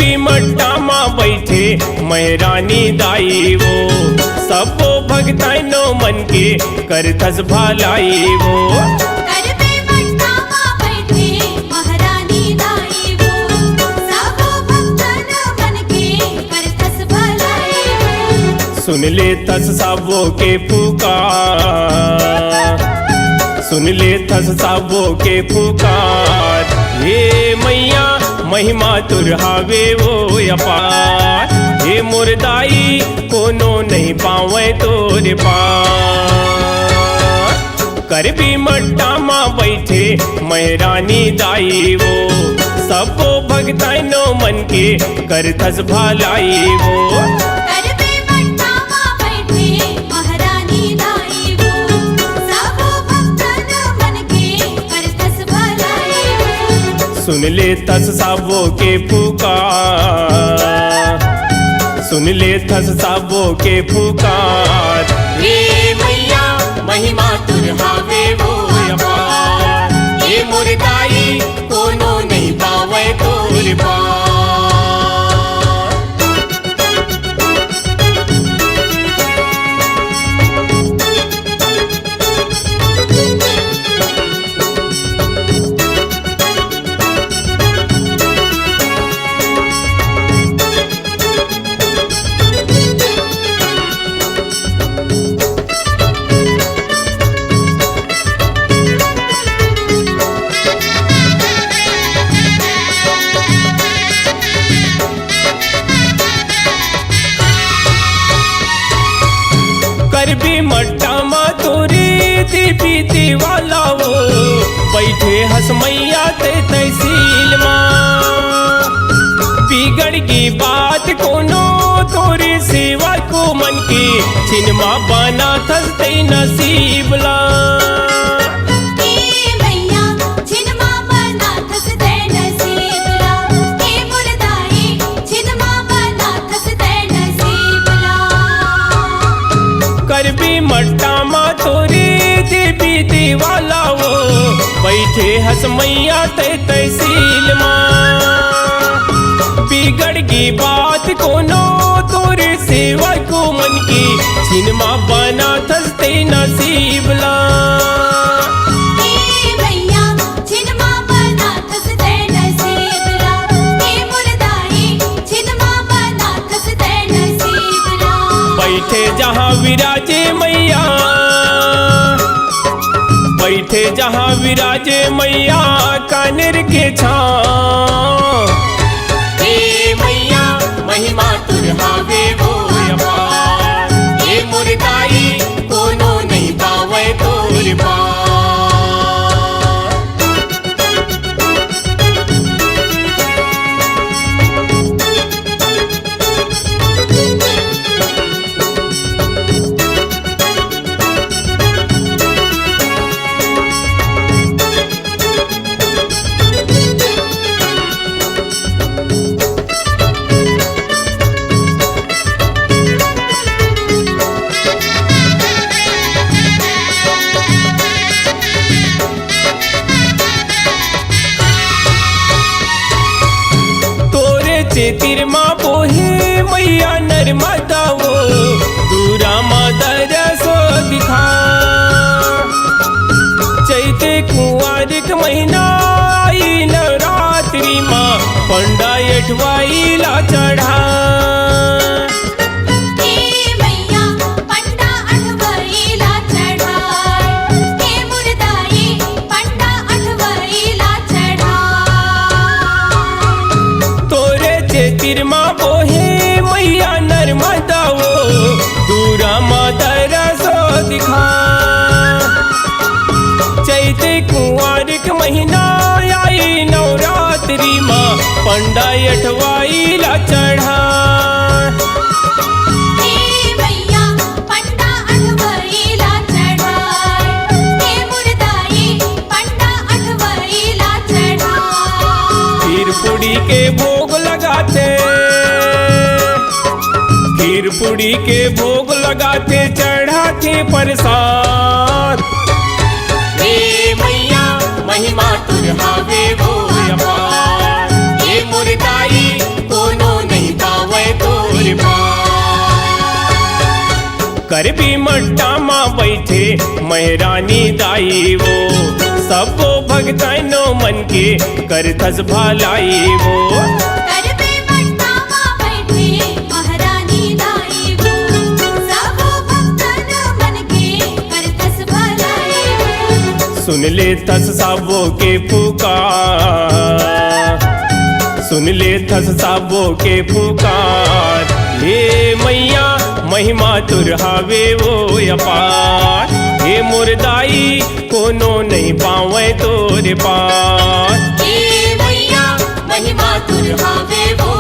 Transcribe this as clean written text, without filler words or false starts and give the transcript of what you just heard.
गरबी मट्टा माँ बैठे महरानी दाई वो, सबो भगताइनो मन के करथस भलाई वो। गरबी मट्टा माँ बैठे महारानी दाई वो, सबो भगतन मन के करथस भलाई वो। सुन ले थस सबो के पुकार, सुन ले थस सबो के पुकार, हे मैया महिमा तुर हावे वो अपार। हे मोर दाई कोनो नहीं पावे तोरे पार। गरबी मट्टा माँ बैठे महरानी दाई वो, सबो भगताइनो मन के करथस भलाई वो। गरबी मट्टा माँ बैठे महारानी दाई वो, सबो भगतन मन के करथस भलाई वो। सुन ले थस सबो के पुकार, सुन ले थस सबो के पुकार, हे मैया महिमा तुर हावे वो अपार। हे मोर दाई कोनो नहीं पावे तोरे पार। गरबी मट्टा माँ तोरी दीपी दीवाला वो, बैठे हस मैया ते तहसील माँ। बिगड़ की बात कोनो तोरी सेवा को मन की, छिनमा बना थस ते नसीब ला। हे मैया छिनमा बना थस ते नसीब ला, हे मोर दाई छिनमा बना थस ते नसीब ला। गरबी मट्टा माँ तोरी देवी दीवाला वो, बैठे हस मैया ते तहसील माँ। बिगड़ की बात कोनो तोरे सेवा को मन की, छिनमा बना थस ते नसीब ला। हे मैया छिनमा बना थस ते नसीब ला, हे मोर दाई छिनमा बना थस ते नसीब ला। बैठे जहाँ विराजे मैया, बैठे जहाँ विराजे मैया कानेर के छाँव। हे मैया महिमा तुर हावे वो अपार। हे मोर दाई कोनो नहीं पावे तोरे पार। तीर माँ बोहे मैया नर्मदा वो, दूरा माँ दरसो दिखा। चैते कुंवारिक महीना आई नवरात्रि माँ, पंडा अठवाई ला चढ़ा। हे मैया पंडा अठवाई ला चढ़ा, हे मोर दाई पंडा अठवाई ला चढ़ा। तीर माँ बोहे मैया नर्मदा वो, दूरा माँ दरसो दिखा। चैते कुंवारिक महीना आई नवरात्रि माँ, पंडा अठवाई ला चढ़ा। हे मैया पंडा अठवाई ला चढ़ा, हे मोर दाई पंडा अठवाई ला चढ़ा। खीर पूड़ी के भोग लगाते, खीर पूड़ी के भोग लगाते, चढ़ाते प्रसाद। हे मैया महिमा तुर हावे वो अपार। हे मोर दाई कोनो गरबी मट्टा माँ बैठे महरानी दाई वो, सबो भगतनो मन के करथस भलाई वो। गरबे मट्टा माँ बैठे महारानी दाई वो, सबो भक्तन मन के करथस भलाई वो। सुन ले थस साबो के पुकार, सुन ले थस साबो के पुकार, हे मैया महिमा तुर हावे वो अपार। हे मुर्दाई कोनो नहीं पावे तोरे पार। हे मैया महिमा तुर हावे वो